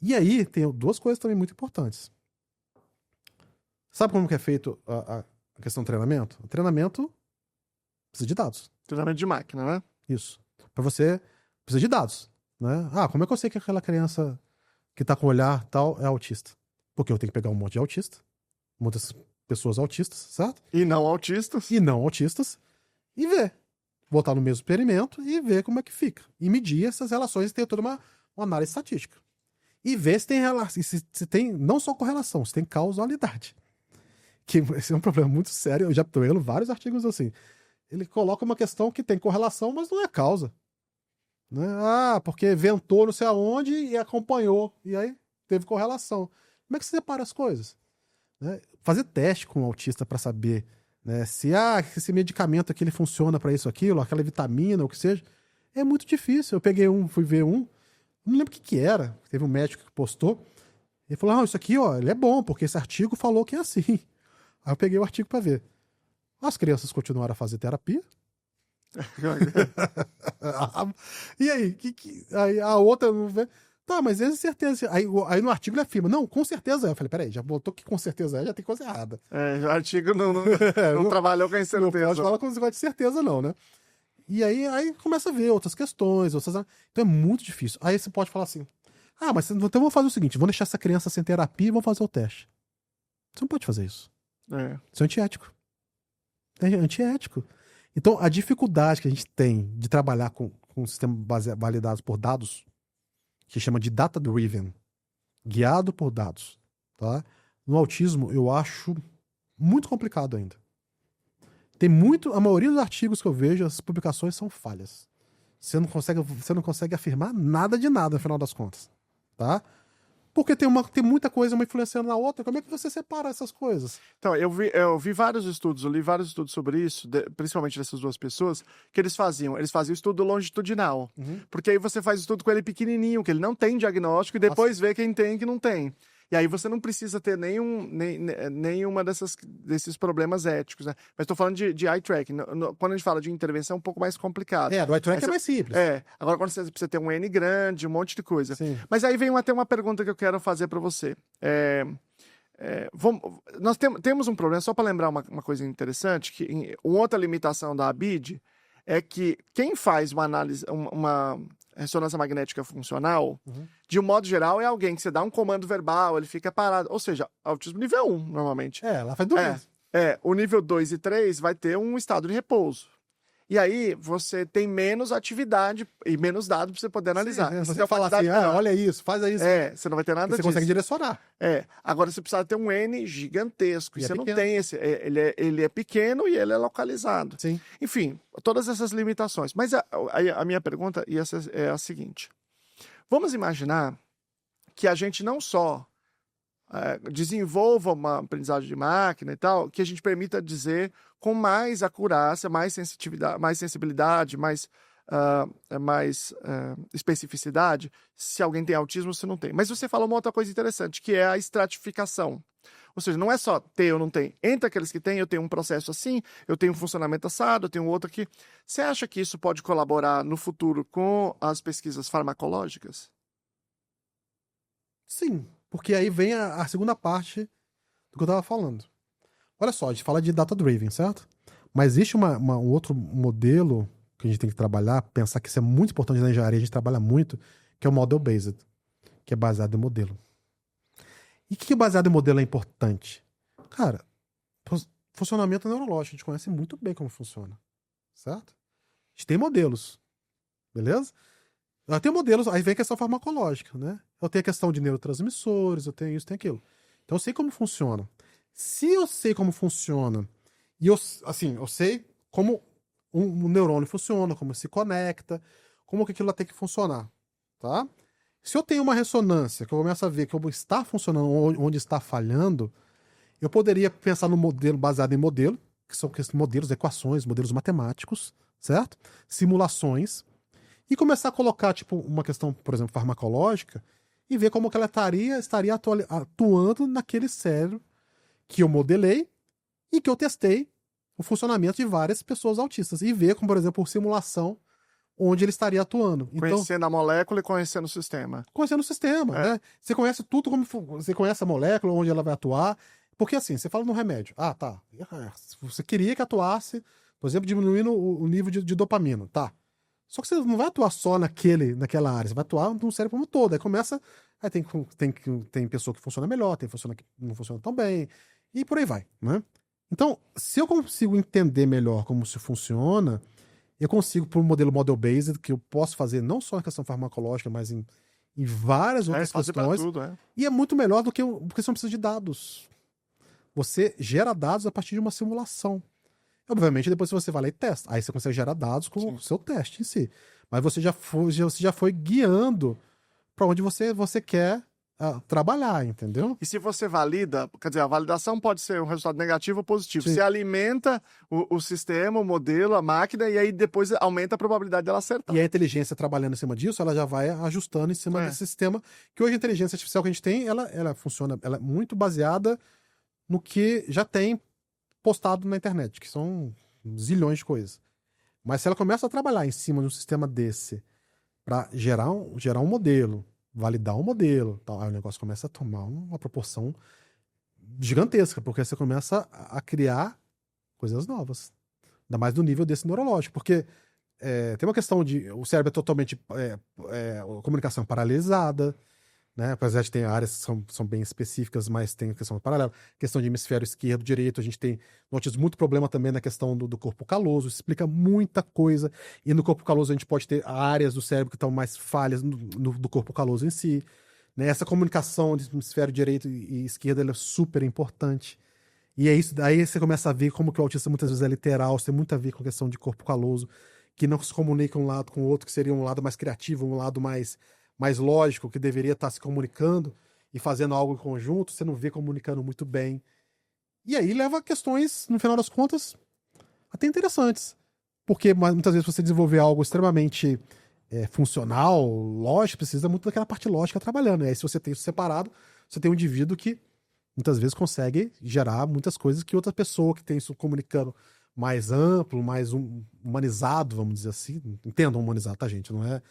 E aí tem duas coisas também muito importantes. Sabe como que é feito a questão do treinamento? O treinamento precisa de dados. Treinamento de máquina, né? Isso. Para você, precisa de dados. Né? Como é que eu sei que aquela criança que tá com o olhar tal é autista? Porque eu tenho que pegar um monte de autista, muitas pessoas autistas, certo? E não autistas. E não autistas, e ver. Botar no mesmo experimento e ver como é que fica. E medir essas relações e ter toda uma análise estatística. E ver se tem relação, se tem não só correlação, se tem causalidade. Que esse é um problema muito sério. Eu já estou lendo vários artigos assim. Ele coloca uma questão que tem correlação, mas não é causa. Né? Porque ventou não sei aonde e acompanhou. E aí teve correlação. Como é que você separa as coisas? Né? Fazer teste com o autista para saber, né, se esse medicamento aqui ele funciona para isso, aquilo, aquela vitamina, ou o que seja, é muito difícil. Eu peguei fui ver não lembro o que era. Teve um médico que postou. Ele falou: isso aqui, ó, ele é bom, porque esse artigo falou que é assim. Aí eu peguei o artigo para ver. As crianças continuaram a fazer terapia. E aí? Aí a outra não vê. Tá, mas é certeza. Aí no artigo ele afirma: não, com certeza é. Eu falei: peraí, já botou que com certeza já tem coisa errada. O artigo não trabalhou com a incerteza. Não pode falar com negócio de certeza, não, né? E aí começa a ver outras questões. Então é muito difícil. Aí você pode falar assim: mas então vamos fazer o seguinte: vamos deixar essa criança sem terapia e vamos fazer o teste. Você não pode fazer isso. Isso é antiético. É antiético. Então, a dificuldade que a gente tem de trabalhar com um sistema validados por dados, que chama de data-driven, guiado por dados, tá? No autismo, eu acho muito complicado ainda. A maioria dos artigos que eu vejo, as publicações são falhas. Você não consegue afirmar nada de nada, no final das contas, tá? Porque tem muita coisa uma influenciando na outra. Como é que você separa essas coisas? Então, eu li vários estudos sobre isso, principalmente dessas duas pessoas, que eles faziam estudo longitudinal. Porque aí você faz estudo com ele pequenininho, que ele não tem diagnóstico, e depois vê quem tem e quem não tem. E aí você não precisa ter nenhuma desses problemas éticos, né? Mas estou falando de eye tracking. Quando a gente fala de intervenção, é um pouco mais complicado. Do eye tracking é mais simples. Agora quando você precisa ter um N grande, um monte de coisa. Sim. Mas aí vem até uma pergunta que eu quero fazer para você. Nós temos um problema, só para lembrar uma coisa interessante, que uma outra limitação da ABID é que quem faz uma análise, uma ressonância magnética funcional, de um modo geral, é alguém que você dá um comando verbal, ele fica parado. Ou seja, autismo nível 1, normalmente. Lá faz 2 vezes. O nível 2 e 3 vai ter um estado de repouso. E aí, você tem menos atividade e menos dados para você poder analisar. Sim, você fala assim, olha isso, faz isso. Você não vai ter nada disso. Você consegue direcionar. Agora você precisa ter um N gigantesco. E você não pequeno. tem esse. Ele é pequeno e ele é localizado. Sim. Enfim, todas essas limitações. Mas a minha pergunta é a seguinte. Vamos imaginar que a gente não só desenvolva uma aprendizagem de máquina e tal, que a gente permita dizer com mais acurácia, mais sensitividade, mais sensibilidade, mais especificidade, se alguém tem autismo ou se não tem. Mas você falou uma outra coisa interessante, que é a estratificação. Ou seja, não é só ter ou não tem. Entre aqueles que têm, eu tenho um processo assim, eu tenho um funcionamento assado, eu tenho outro aqui. Você acha que isso pode colaborar no futuro com as pesquisas farmacológicas? Sim, porque aí vem a segunda parte do que eu estava falando. Olha só, a gente fala de data-driven, certo? Mas existe um outro modelo que a gente tem que trabalhar, pensar que isso é muito importante na engenharia, a gente trabalha muito, que é o model-based, que é baseado em modelo. E o que baseado em modelo é importante? Cara, funcionamento neurológico, a gente conhece muito bem como funciona, certo? A gente tem modelos, beleza? Eu tenho modelos, aí vem a questão farmacológica, né? Eu tenho a questão de neurotransmissores, eu tenho isso, tenho aquilo. Então eu sei como funciona. Se eu sei como funciona, e eu sei como um neurônio funciona, como se conecta, como que aquilo lá tem que funcionar, tá? Se eu tenho uma ressonância, que eu começo a ver como está funcionando, onde está falhando, eu poderia pensar no modelo baseado em modelo, que são modelos, equações, modelos matemáticos, certo? Simulações, e começar a colocar, tipo, uma questão, por exemplo, farmacológica, e ver como que ela estaria atuando naquele cérebro que eu modelei e que eu testei o funcionamento de várias pessoas autistas. E ver como, por exemplo, por simulação, onde ele estaria atuando. Então, Conhecendo a molécula e conhecendo o sistema. conhecendo o sistema, né? Você conhece tudo, você conhece a molécula, onde ela vai atuar. Porque assim, você fala no remédio. Ah, tá. Você queria que atuasse, por exemplo, diminuindo o nível de dopamina. Tá. Só que você não vai atuar só naquela área, você vai atuar no cérebro como um todo. Aí começa. Aí tem pessoa que funciona melhor, tem pessoa que não funciona tão bem, e por aí vai, né? Então, se eu consigo entender melhor como isso funciona, eu consigo, por um modelo model-based, que eu posso fazer não só na questão farmacológica, mas em várias outras Fazer pra questões. tudo, E é muito melhor do que porque você não precisa de dados. Você gera dados a partir de uma simulação. Obviamente, depois você vai lá e testa. Aí você consegue gerar dados com o seu teste em si. Mas você já foi guiando para onde você quer trabalhar, entendeu? E se você valida, quer dizer, a validação pode ser um resultado negativo ou positivo. Sim. Você alimenta o sistema, o modelo, a máquina, e aí depois aumenta a probabilidade dela acertar. E a inteligência trabalhando em cima disso, ela já vai ajustando em cima desse sistema. Que hoje a inteligência artificial que a gente tem, ela funciona, ela é muito baseada no que já tem postado na internet, que são zilhões de coisas. Mas se ela começa a trabalhar em cima de um sistema desse para gerar um modelo, validar um modelo, tal, aí o negócio começa a tomar uma proporção gigantesca, porque você começa a criar coisas novas. Ainda mais no nível desse neurológico, porque tem uma questão de o cérebro é totalmente a comunicação paralisada, né? Apesar de ter áreas que são bem específicas, mas tem a questão paralela. Questão de hemisfério esquerdo, direito, a gente tem notícias muito problema também na questão do corpo caloso, isso explica muita coisa. E no corpo caloso a gente pode ter áreas do cérebro que estão mais falhas do corpo caloso em si. Né? Essa comunicação de hemisfério direito e esquerdo ela é super importante. E é isso, daí você começa a ver como que o autista muitas vezes é literal, isso tem muito a ver com a questão de corpo caloso, que não se comunica um lado com o outro, que seria um lado mais criativo, um lado mais lógico, que deveria estar se comunicando e fazendo algo em conjunto, você não vê comunicando muito bem. E aí leva a questões, no final das contas, até interessantes. Porque muitas vezes você desenvolver algo extremamente funcional, lógico, precisa muito daquela parte lógica trabalhando. E aí se você tem isso separado, você tem um indivíduo que muitas vezes consegue gerar muitas coisas que outra pessoa que tem isso comunicando mais amplo, mais humanizado, vamos dizer assim. Entendam humanizado, tá, gente? Não é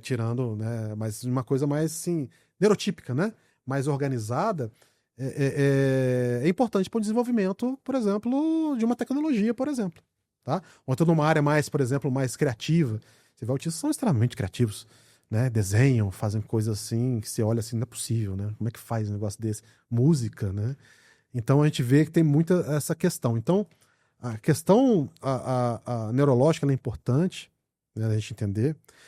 tirando, né? Mas uma coisa mais, assim, neurotípica, né? Mais organizada, é importante para o desenvolvimento, por exemplo, de uma tecnologia, por exemplo, tá? Ou então numa área mais, por exemplo, mais criativa. Você vê, autistas são extremamente criativos, né? Desenham, fazem coisas assim, que você olha assim, não é possível, né? Como é que faz um negócio desse? Música, né? Então a gente vê que tem muita essa questão. Então, a questão a neurológica ela é importante, né, a gente entender.